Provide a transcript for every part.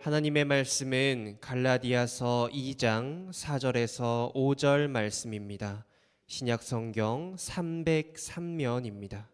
하나님의 말씀은 갈라디아서 2장 4절에서 5절 말씀입니다. 신약성경 303면입니다.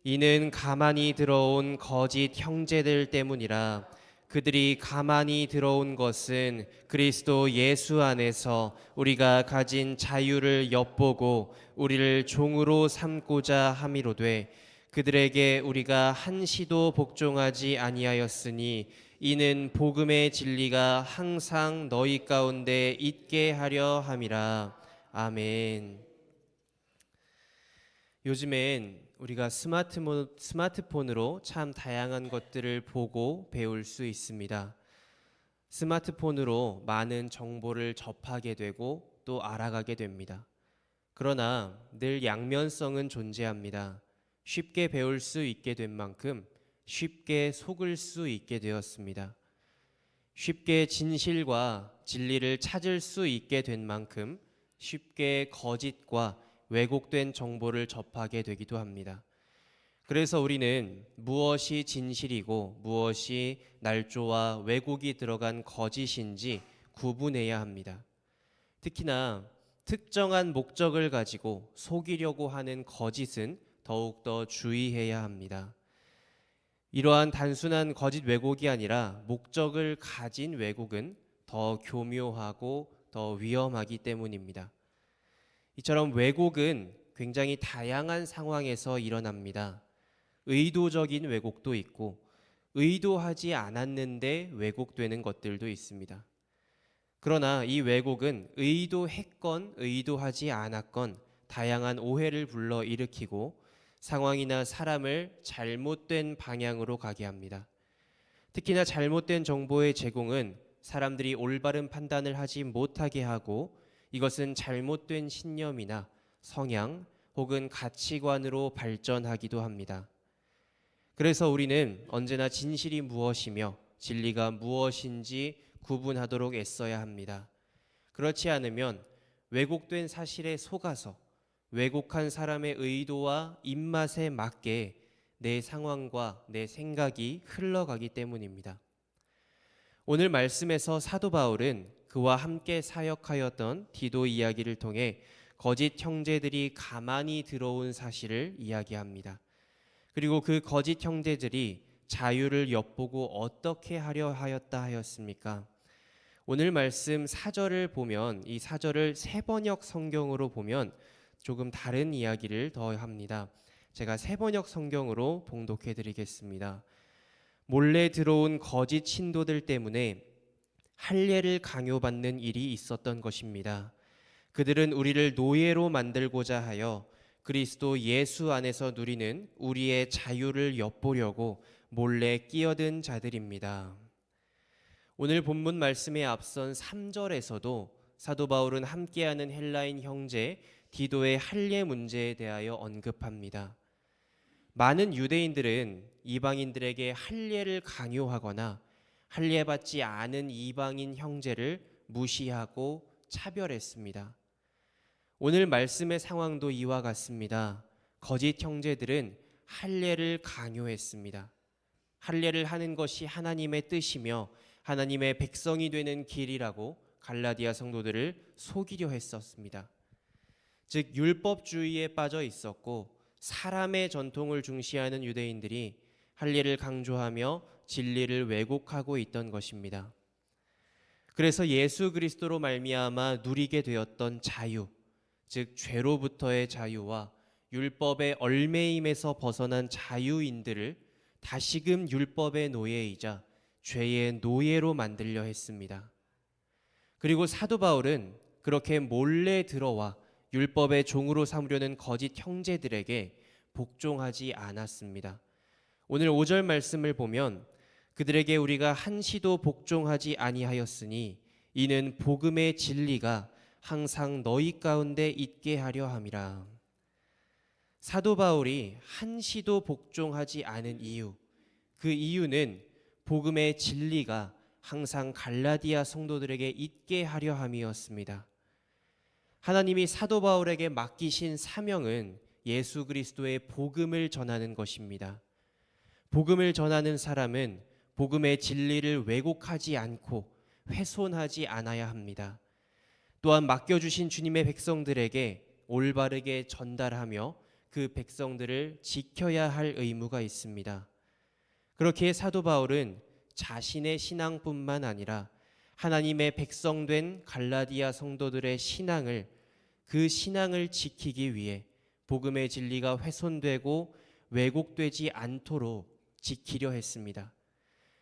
이는 가만히 들어온 거짓 형제들 때문이라. 그들이 가만히 들어온 것은 그리스도 예수 안에서 우리가 가진 자유를 엿보고 우리를 종으로 삼고자 함이로되, 그들에게 우리가 한시도 복종하지 아니하였으니 이는 복음의 진리가 항상 너희 가운데 있게 하려 함이라. 아멘. 요즘엔 우리가 스마트폰으로 참 다양한 것들을 보고 배울 수 있습니다. 스마트폰으로 많은 정보를 접하게 되고 또 알아가게 됩니다. 그러나 늘 양면성은 존재합니다. 쉽게 배울 수 있게 된 만큼 쉽게 속을 수 있게 되었습니다. 쉽게 진실과 진리를 찾을 수 있게 된 만큼 쉽게 거짓과 왜곡된 정보를 접하게 되기도 합니다. 그래서 우리는 무엇이 진실이고 무엇이 날조와 왜곡이 들어간 거짓인지 구분해야 합니다. 특히나 특정한 목적을 가지고 속이려고 하는 거짓은 더욱더 주의해야 합니다. 이러한 단순한 거짓 왜곡이 아니라 목적을 가진 왜곡은 더 교묘하고 더 위험하기 때문입니다. 이처럼 왜곡은 굉장히 다양한 상황에서 일어납니다. 의도적인 왜곡도 있고 의도하지 않았는데 왜곡되는 것들도 있습니다. 그러나 이 왜곡은 의도했건 의도하지 않았건 다양한 오해를 불러일으키고 상황이나 사람을 잘못된 방향으로 가게 합니다. 특히나 잘못된 정보의 제공은 사람들이 올바른 판단을 하지 못하게 하고, 이것은 잘못된 신념이나 성향 혹은 가치관으로 발전하기도 합니다. 그래서 우리는 언제나 진실이 무엇이며 진리가 무엇인지 구분하도록 애써야 합니다. 그렇지 않으면 왜곡된 사실에 속아서 왜곡한 사람의 의도와 입맛에 맞게 내 상황과 내 생각이 흘러가기 때문입니다. 오늘 말씀에서 사도 바울은 그와 함께 사역하였던 디도 이야기를 통해 거짓 형제들이 가만히 들어온 사실을 이야기합니다. 그리고 그 거짓 형제들이 자유를 엿보고 어떻게 하려 하였다 하였습니까? 오늘 말씀 4절을 보면, 이 4절을 새번역 성경으로 보면 조금 다른 이야기를 더합니다. 제가 새번역 성경으로 봉독해 드리겠습니다. 몰래 들어온 거짓 신도들 때문에 할례를 강요받는 일이 있었던 것입니다. 그들은 우리를 노예로 만들고자 하여 그리스도 예수 안에서 누리는 우리의 자유를 엿보려고 몰래 끼어든 자들입니다. 오늘 본문 말씀에 앞선 3절에서도 사도 바울은 함께하는 헬라인 형제 디도의 할례 문제에 대하여 언급합니다. 많은 유대인들은 이방인들에게 할례를 강요하거나 할례받지 않은 이방인 형제를 무시하고 차별했습니다. 오늘 말씀의 상황도 이와 같습니다. 거짓 형제들은 할례를 강요했습니다. 할례를 하는 것이 하나님의 뜻이며 하나님의 백성이 되는 길이라고 갈라디아 성도들을 속이려 했었습니다. 즉 율법주의에 빠져 있었고 사람의 전통을 중시하는 유대인들이 할례를 강조하며 진리를 왜곡하고 있던 것입니다. 그래서 예수 그리스도로 말미암아 누리게 되었던 자유, 즉 죄로부터의 자유와 율법의 얽매임에서 벗어난 자유인들을 다시금 율법의 노예이자 죄의 노예로 만들려 했습니다. 그리고 사도 바울은 그렇게 몰래 들어와 율법의 종으로 삼으려는 거짓 형제들에게 복종하지 않았습니다. 오늘 5절 말씀을 보면 그들에게 우리가 한시도 복종하지 아니하였으니 이는 복음의 진리가 항상 너희 가운데 있게 하려 함이라. 사도 바울이 한시도 복종하지 않은 이유, 그 이유는 복음의 진리가 항상 갈라디아 성도들에게 있게 하려 함이었습니다. 하나님이 사도 바울에게 맡기신 사명은 예수 그리스도의 복음을 전하는 것입니다. 복음을 전하는 사람은 복음의 진리를 왜곡하지 않고 훼손하지 않아야 합니다. 또한 맡겨주신 주님의 백성들에게 올바르게 전달하며 그 백성들을 지켜야 할 의무가 있습니다. 그렇게 사도 바울은 자신의 신앙뿐만 아니라 하나님의 백성된 갈라디아 성도들의 신앙을, 그 신앙을 지키기 위해 복음의 진리가 훼손되고 왜곡되지 않도록 지키려 했습니다.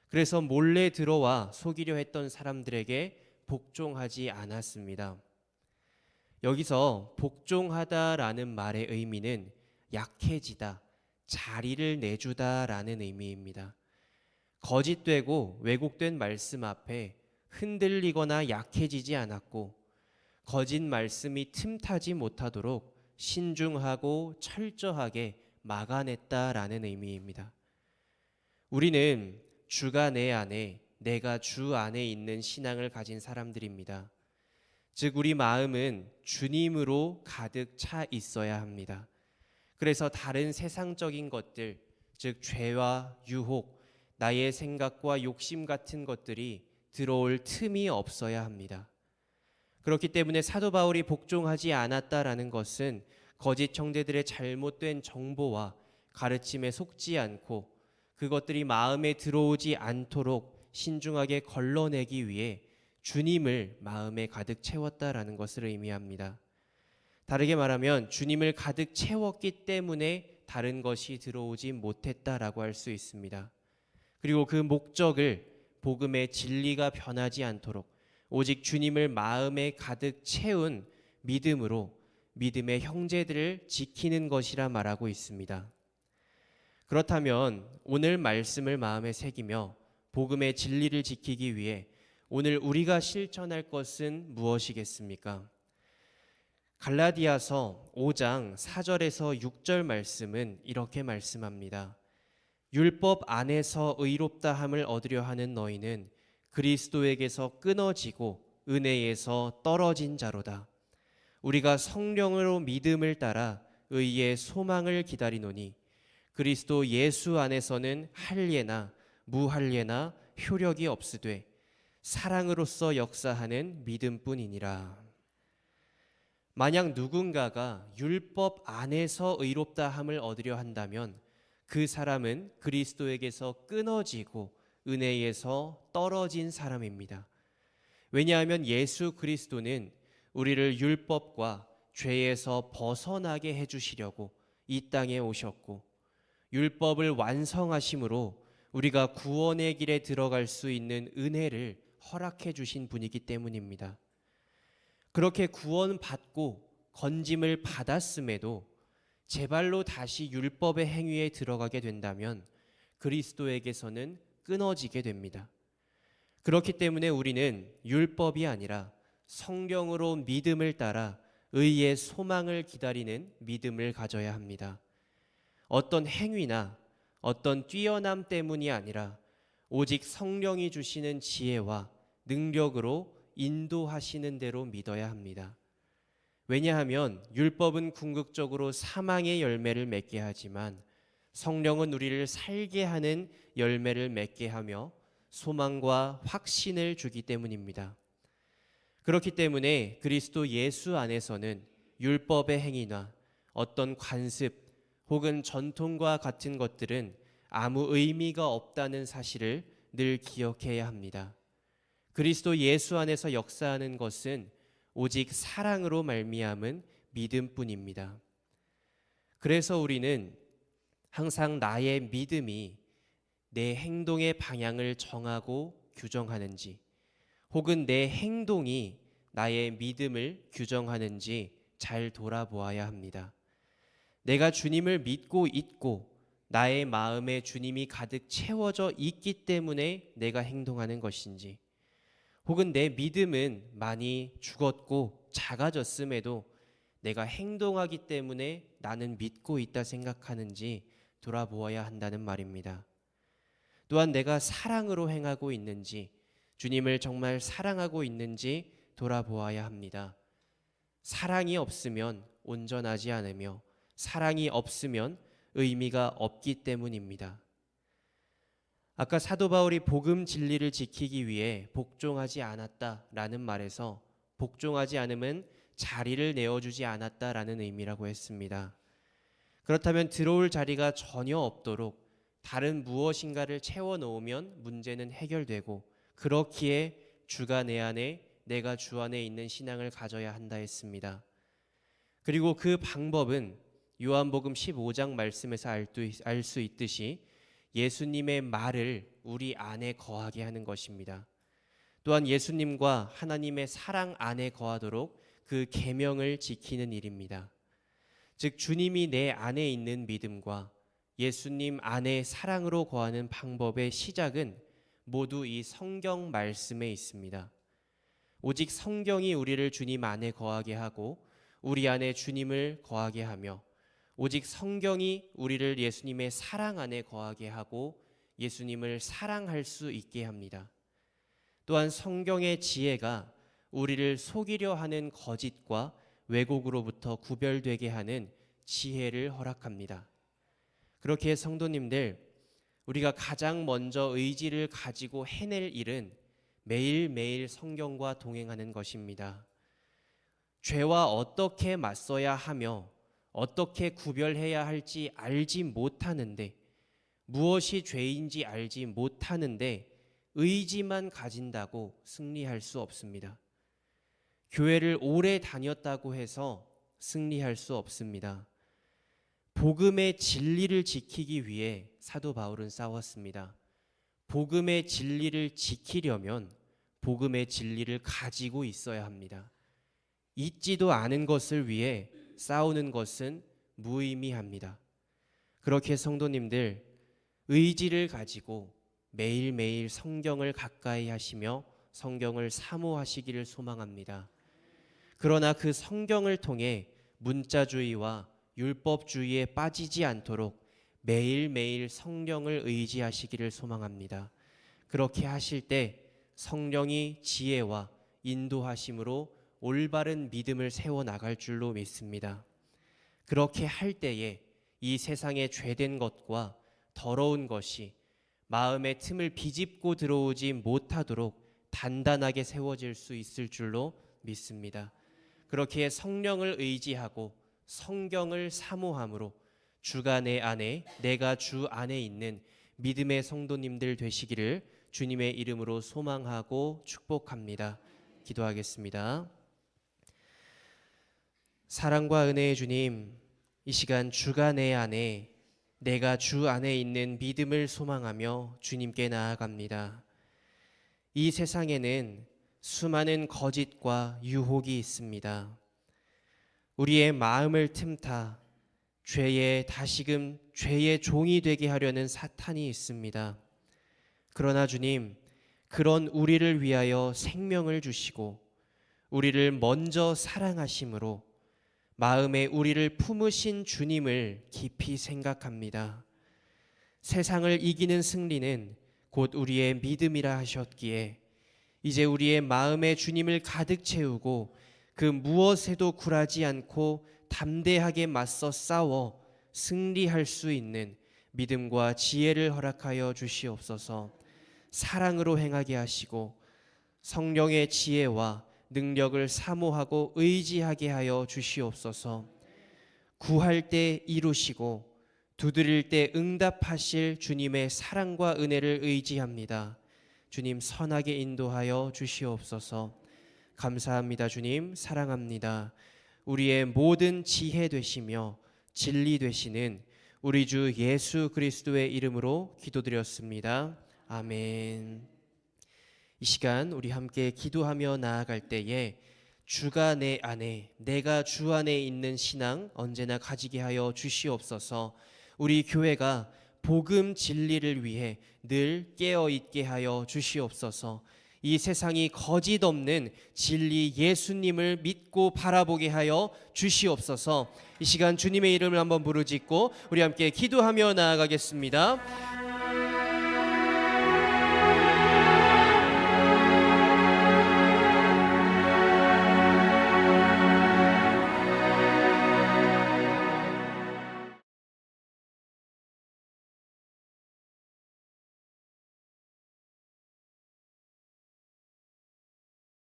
그래서 몰래 들어와 속이려 했던 사람들에게 복종하지 않았습니다. 여기서 복종하다라는 말의 의미는 약해지다, 자리를 내주다라는 의미입니다. 거짓되고 왜곡된 말씀 앞에 흔들리거나 약해지지 않았고, 거짓 말씀이 틈타지 못하도록 신중하고 철저하게 막아냈다라는 의미입니다. 우리는 주가 내 안에, 내가 주 안에 있는 신앙을 가진 사람들입니다. 즉 우리 마음은 주님으로 가득 차 있어야 합니다. 그래서 다른 세상적인 것들, 즉 죄와 유혹, 나의 생각과 욕심 같은 것들이 들어올 틈이 없어야 합니다. 그렇기 때문에 사도 바울이 복종하지 않았다라는 것은 거짓 형제들의 잘못된 정보와 가르침에 속지 않고 그것들이 마음에 들어오지 않도록 신중하게 걸러내기 위해 주님을 마음에 가득 채웠다라는 것을 의미합니다. 다르게 말하면 주님을 가득 채웠기 때문에 다른 것이 들어오지 못했다라고 할 수 있습니다. 그리고 그 목적을 복음의 진리가 변하지 않도록 오직 주님을 마음에 가득 채운 믿음으로 믿음의 형제들을 지키는 것이라 말하고 있습니다. 그렇다면 오늘 말씀을 마음에 새기며 복음의 진리를 지키기 위해 오늘 우리가 실천할 것은 무엇이겠습니까? 갈라디아서 5장 4절에서 6절 말씀은 이렇게 말씀합니다. 율법 안에서 의롭다함을 얻으려 하는 너희는 그리스도에게서 끊어지고 은혜에서 떨어진 자로다. 우리가 성령으로 믿음을 따라 의의 소망을 기다리노니 그리스도 예수 안에서는 할례나 무할례나 효력이 없으되 사랑으로서 역사하는 믿음뿐이니라. 만약 누군가가 율법 안에서 의롭다함을 얻으려 한다면 그 사람은 그리스도에게서 끊어지고 은혜에서 떨어진 사람입니다. 왜냐하면 예수 그리스도는 우리를 율법과 죄에서 벗어나게 해주시려고 이 땅에 오셨고 율법을 완성하심으로 우리가 구원의 길에 들어갈 수 있는 은혜를 허락해 주신 분이기 때문입니다. 그렇게 구원받고 건짐을 받았음에도 제 발로 다시 율법의 행위에 들어가게 된다면 그리스도에게서는 끊어지게 됩니다. 그렇기 때문에 우리는 율법이 아니라 성령으로 믿음을 따라 의의 소망을 기다리는 믿음을 가져야 합니다. 어떤 행위나 어떤 뛰어남 때문이 아니라 오직 성령이 주시는 지혜와 능력으로 인도하시는 대로 믿어야 합니다. 왜냐하면 율법은 궁극적으로 사망의 열매를 맺게 하지만 성령은 우리를 살게 하는 열매를 맺게 하며 소망과 확신을 주기 때문입니다. 그렇기 때문에 그리스도 예수 안에서는 율법의 행위나 어떤 관습 혹은 전통과 같은 것들은 아무 의미가 없다는 사실을 늘 기억해야 합니다. 그리스도 예수 안에서 역사하는 것은 오직 사랑으로 말미암은 믿음뿐입니다. 그래서 우리는 항상 나의 믿음이 내 행동의 방향을 정하고 규정하는지 혹은 내 행동이 나의 믿음을 규정하는지 잘 돌아보아야 합니다. 내가 주님을 믿고 있고 나의 마음에 주님이 가득 채워져 있기 때문에 내가 행동하는 것인지 혹은 내 믿음은 많이 죽었고 작아졌음에도 내가 행동하기 때문에 나는 믿고 있다 생각하는지 돌아보아야 한다는 말입니다. 또한 내가 사랑으로 행하고 있는지 주님을 정말 사랑하고 있는지 돌아보아야 합니다. 사랑이 없으면 온전하지 않으며 사랑이 없으면 의미가 없기 때문입니다. 아까 사도 바울이 복음 진리를 지키기 위해 복종하지 않았다라는 말에서 복종하지 않음은 자리를 내어주지 않았다라는 의미라고 했습니다. 그렇다면 들어올 자리가 전혀 없도록 다른 무엇인가를 채워 놓으면 문제는 해결되고, 그렇기에 주가 내 안에 내가 주 안에 있는 신앙을 가져야 한다 했습니다. 그리고 그 방법은 요한복음 15장 말씀에서 알 수 있듯이 예수님의 말을 우리 안에 거하게 하는 것입니다. 또한 예수님과 하나님의 사랑 안에 거하도록 그 계명을 지키는 일입니다. 즉 주님이 내 안에 있는 믿음과 예수님 안에 사랑으로 거하는 방법의 시작은 모두 이 성경 말씀에 있습니다. 오직 성경이 우리를 주님 안에 거하게 하고 우리 안에 주님을 거하게 하며, 오직 성경이 우리를 예수님의 사랑 안에 거하게 하고 예수님을 사랑할 수 있게 합니다. 또한 성경의 지혜가 우리를 속이려 하는 거짓과 왜곡으로부터 구별되게 하는 지혜를 허락합니다. 그렇게 성도님들, 우리가 가장 먼저 의지를 가지고 해낼 일은 매일매일 성경과 동행하는 것입니다. 죄와 어떻게 맞서야 하며 어떻게 구별해야 할지 알지 못하는데, 무엇이 죄인지 알지 못하는데 의지만 가진다고 승리할 수 없습니다. 교회를 오래 다녔다고 해서 승리할 수 없습니다. 복음의 진리를 지키기 위해 사도 바울은 싸웠습니다. 복음의 진리를 지키려면 복음의 진리를 가지고 있어야 합니다. 있지도 않은 것을 위해 싸우는 것은 무의미합니다. 그렇게 성도님들, 의지를 가지고 매일매일 성경을 가까이 하시며 성경을 사모하시기를 소망합니다. 그러나 그 성경을 통해 문자주의와 율법주의에 빠지지 않도록 매일매일 성령을 의지하시기를 소망합니다. 그렇게 하실 때 성령이 지혜와 인도하심으로 올바른 믿음을 세워나갈 줄로 믿습니다. 그렇게 할 때에 이 세상의 죄된 것과 더러운 것이 마음의 틈을 비집고 들어오지 못하도록 단단하게 세워질 수 있을 줄로 믿습니다. 그렇게 성령을 의지하고 성경을 사모함으로 주가 내 안에, 내가 주 안에 있는 믿음의 성도님들 되시기를 주님의 이름으로 소망하고 축복합니다. 기도하겠습니다. 사랑과 은혜의 주님, 이 시간 주가 내 안에, 내가 주 안에 있는 믿음을 소망하며 주님께 나아갑니다. 이 세상에는 수많은 거짓과 유혹이 있습니다. 우리의 마음을 틈타 죄의 다시금 죄의 종이 되게 하려는 사탄이 있습니다. 그러나 주님, 그런 우리를 위하여 생명을 주시고 우리를 먼저 사랑하심으로 마음에 우리를 품으신 주님을 깊이 생각합니다. 세상을 이기는 승리는 곧 우리의 믿음이라 하셨기에 이제 우리의 마음에 주님을 가득 채우고 그 무엇에도 굴하지 않고 담대하게 맞서 싸워 승리할 수 있는 믿음과 지혜를 허락하여 주시옵소서. 사랑으로 행하게 하시고 성령의 지혜와 능력을 사모하고 의지하게 하여 주시옵소서. 구할 때 이루시고 두드릴 때 응답하실 주님의 사랑과 은혜를 의지합니다. 주님 선하게 인도하여 주시옵소서. 감사합니다. 주님 사랑합니다. 우리의 모든 지혜 되시며 진리 되시는 우리 주 예수 그리스도의 이름으로 기도드렸습니다. 아멘. 이 시간 우리 함께 기도하며 나아갈 때에 주가 내 안에, 내가 주 안에 있는 신앙 언제나 가지게 하여 주시옵소서. 우리 교회가 복음 진리를 위해 늘 깨어 있게 하여 주시옵소서. 이 세상이 거짓 없는 진리 예수님을 믿고 바라보게 하여 주시옵소서. 이 시간 주님의 이름을 한번 부르짖고 우리 함께 기도하며 나아가겠습니다.